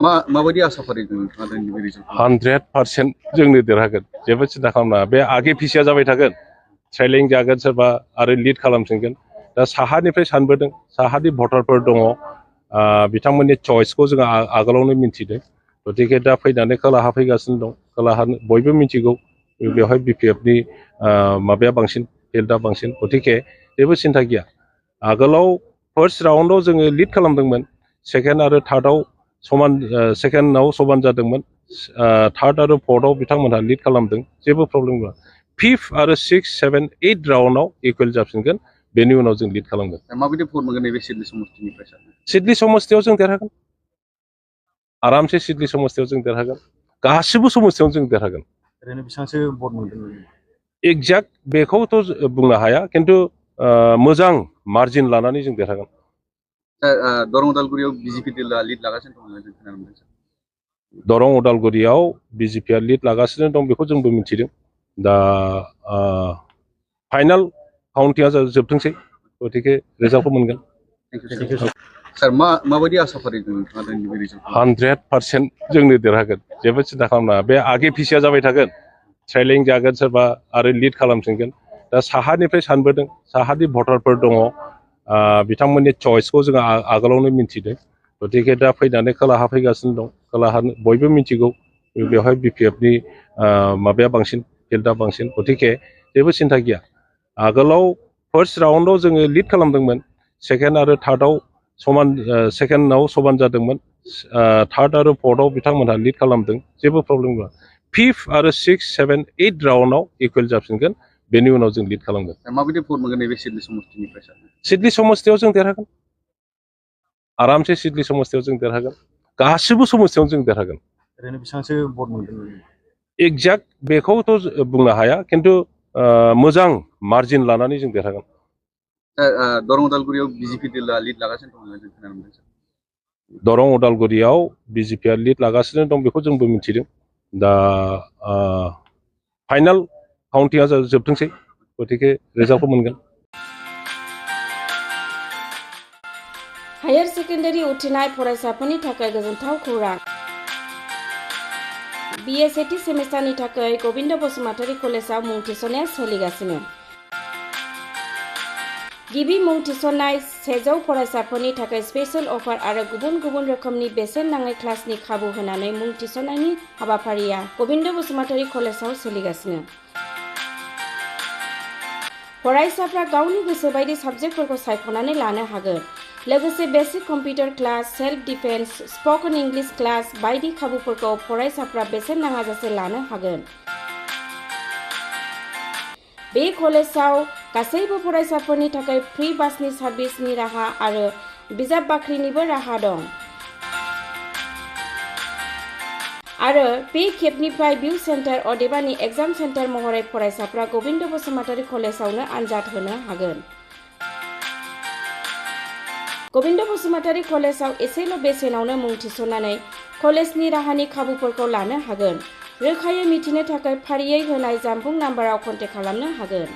माबायदि आसा फारिदों नोंथाङा दिनैनि बे रिजाल्टखौ? 100% जोंनो देरहागोन जेबो सिन्था खालामनाङा बे आगे फिसिया जाबाय थागोन ट्रेलिं जागोन सोरबा आरो लिड खालामफिनगोन दा साहानिफ्राय सानबोदों साहानि भटारफोर दङ बिथांमोननि चइसखौ जों आगोलावनो मिन्थिदों गतिके दा फैनानै खोलाहा फैगासिनो दं खोलाहा बयबो मिन्थिगौ बेवहाय बिपिएफनि माबाया बांसिन फिल्डआ बांसिन गतिके जेबो सिन्था गैया आगोलाव फार्स्ट राउन्डआव जोङो लिड खालामदोंमोन सेकेन्ड आरो थार्डआव समान सेकेन्डआव समान जादोंमोन थार्ड आरो फर्थआव बिथांमोनहा लिड खालामदों जेबो प्रब्लेम गैया फिफ्थ आरो 6, 7, 8 राउन्डआव इकुवेल जाफिनगोन बेनि उनाव जों लिड खालामगोन माबायदि भट मोनगोन नैबे सिडली समष्टिनिफ्राय सार? सिडली समष्टियाव जों देरहागोन आरामसे सिडली समष्टियाव जों देरहागोन गासिबो समष्टियावनो जों देरहागोन ओरैनो बेसेबांसो भट मोनगोन? एक्जेक्ट बेखौथ' बुंनो हाया खिन्थु मोजां मार्जिन लानानै जों देरहागोन दरं उदालगुरियाव बिजेपि दला लिड लागासिनो दं होननानै जों खोनानो मोनदों। दरं उदालगुरियाव बिजेपिया लिड लागासिनो दं बेखौ जोंबो मिथिदों दा फाइनाल काउन्टिंआ जोबथोंसै गतिके रिजाल्टखौ मोनगोन सार माबायदि आसा फारिदों नोंथाङा दिनैनि बे रिजाल्टखौ? 100% जोंनो देरहागोन जेबो सिन्था खालामनाङा बे आगे फिसिया जाबाय थागोन ट्रेलिं जागोन सोरबा आरो लिड खालामफिनगोन दा साहानिफ्राय सानबोदों साहानि भटारफोर दङ बिथांमोननि चइसखौ जों आगोलावनो मिन्थिदों गतिके दा फैनानै खोलाहा फैगासिनो दं खोलाहा बयबो मिन्थिगौ बेवहाय बिपिएफनि माबाया बांसिन फिल्डआ बांसिन गतिके जेबो सिन्था गैया आगोलाव फार्स्ट राउन्डआव जोङो लिड खालामदोंमोन सेकेन्ड आरो थार्डआव समान सेकेन्डआव समान जादोंमोन थार्ड आरो फर्थआव बिथांमोनहा लिड खालामदों जेबो प्रब्लेम गैया फिफ्थ आरो 6, 7, 8 राउन्डआव इकुवेल जाफिनगोन बेनि उनाव जों लिड खालामगोन माबायदि भट मोनगोन नैबे सिडली समष्टिनिफ्राय सार? सिडली समष्टियाव जों देरहागोन आरामसे सिडली समष्टियाव जों देरहागोन गासिबो समष्टियावनो जों देरहागोन ओरैनो बेसेबांसो भट मोनगोन? एक्जेक्ट बेखौथ' बुंनो हाया खिन्थु मोजां मार्जिन लानानै जों देरहागोन दरं उदालगुरियाव बिजेपि दला लिड लागासिनो दं होननानै जों खोनानो मोनदों। दरं उदालगुरियाव बिजेपिया लिड लागासिनो दं बेखौ जोंबो मिथिदों दा फाइनाल काउन्टिंआ जोबथोंसै गतिके रिजाल्टखौ मोनगोन हायर सेकेन्डारि उथ्रिनाय फरायसाफोरनि थाखाय गोजोनथाव खौरां BA सेथि सेमिस्टारनि थाखाय गबिन्द बसुमतारी कलेजाव मुं थिसननाया सोलिगासिनो गिबि मुं थिसननाय 100 फरायसाफोरनि थाखाय स्पेशल अफार आरो गुबुन गुबुन रोखोमनि बेसेन नाङै क्लासनि खाबु होनानै मुं थिसननायनि हाबाफारिया गबिन्द बसुमतारी कलेजाव सोलिगासिनो फरायसाफ्रा गावनि गोसो बायदि साबजेक्टफोरखौ सायख'नानै लानो हागोन लोगोसे basic computer class self defence spoken English class बायदि खाबुफोरखौ फरायसाफ्रा बेसेन नाङाजासे लानो हागोन बे कलेजाव गासैबो फरायसाफोरनि थाखाय फ्रि बासनि सार्भिसनि राहा आरो बिजाब बाख्रिनिबो राहा दं आरो बे खेबनिफ्राय भिउ सेन्टार अदेबानि एग्जाम सेन्टार महरै फरायसाफ्रा गबिन्द बसुमतारी कलेजावनो आनजाद होनो हागोन गबिन्द बसुमतारी कलेजाव एसेल' बेसेनावनो मुं थिसननानै कलेजनि राहानि खाबुफोरखौ लानो हागोन रोखायै मिथिनो थाखाय फारियै होनाय जानबुं नाम्बाराव कन्टेक्ट खालामनो हागोन